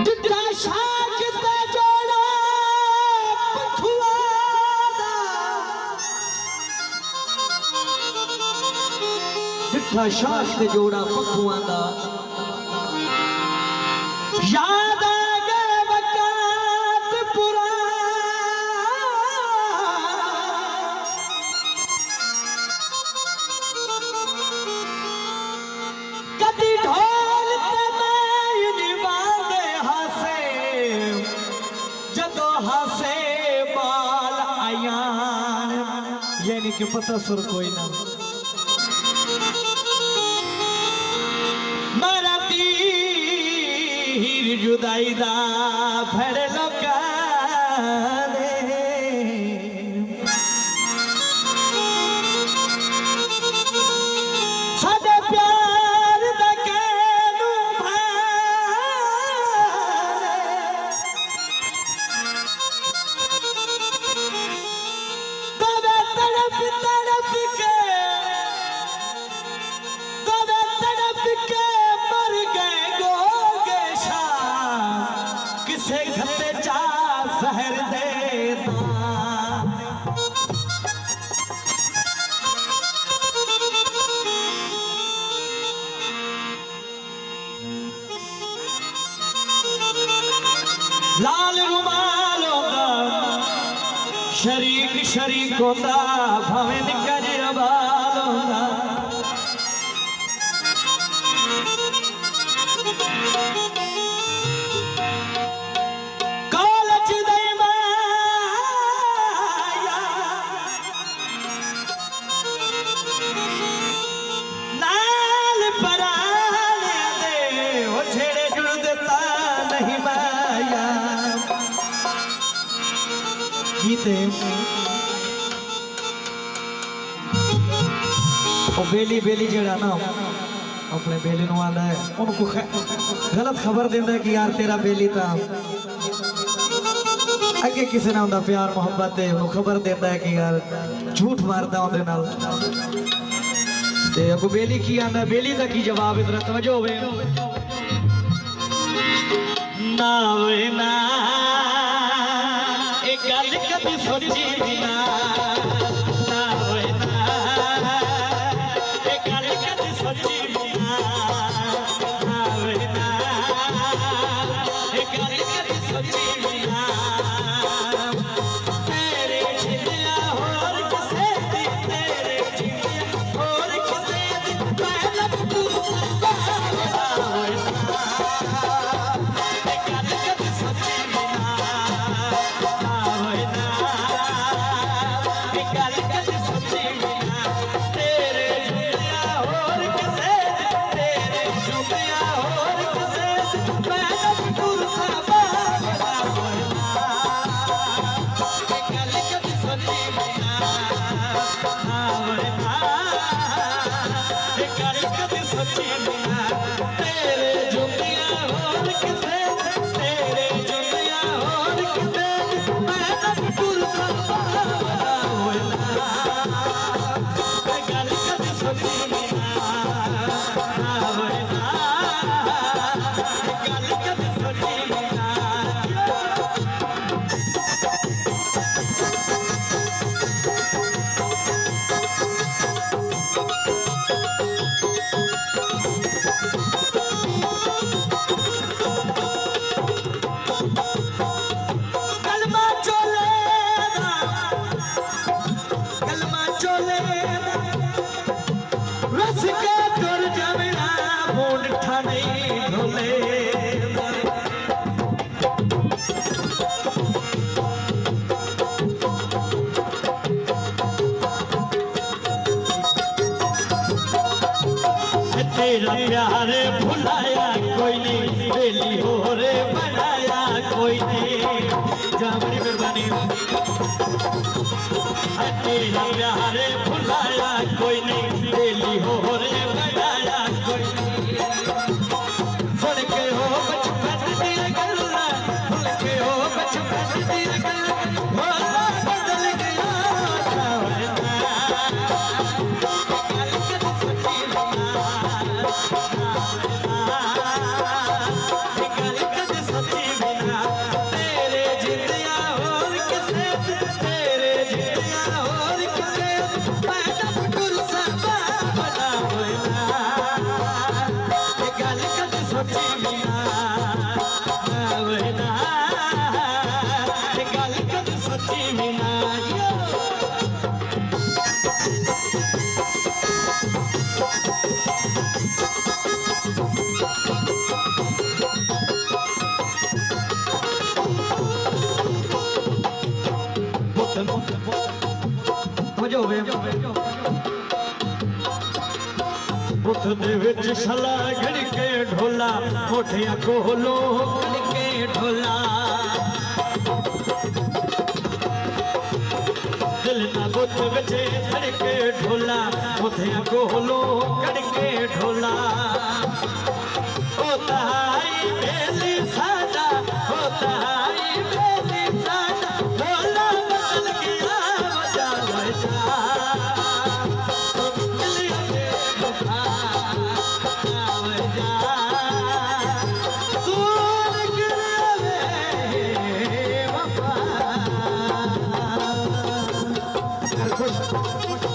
जिठा शाख ते जोड़ा पखुआदा जिठा शाख ते जोड़ा पखुआदा याद आ गए वक़्त कदी ढोल ते मैं निवांदे हासे जदों हासे बाल आयान यानी कि पता सुर कोई ना मारा तीर जुदाई दा फड़ लगा जहर दे लाल रुमाल होगा शरीक शरीक होता भावे निकल बाल होगा बेली बेली जड़ा ना अपने बेली नु आंदा है उनको गलत खबर देंदा है कि यार तेरा बेली था अगे किसी ने उनका प्यार मोहब्बत है उनको खबर देंदा है कि यार झूठ मारदा उनदे नाल ते अगो बेली की आंदा बेली दा की जवाब इधर तवज्जो होवे ना वे ना एक गल कभी सोची बिना तेरा प्यार भुलाया कोई नहीं बेली हो रे बनाया कोई नहीं जामरी मेहरबानी तेरा प्यार भुलाया कोई नहीं बेली हो रे बनाया कोई नहीं सुन के हो बचपन दी गल्ला भूल के हो बचपन दी गल्ला बदल गया कल वहना गल कद सच्ची भी ना बुत दे विच छला घड़ के ढोला मोठिया कोलो घड़ के ढोला दिल ना बुत विच घड़ के ढोला मोठिया कोलो घड़ के ढोला होता है बेली सादा होता है बेली सादा ढोला बदल गया बजा बजा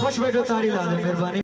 खुश बैठो ताड़ी ला दे मेहरबानी।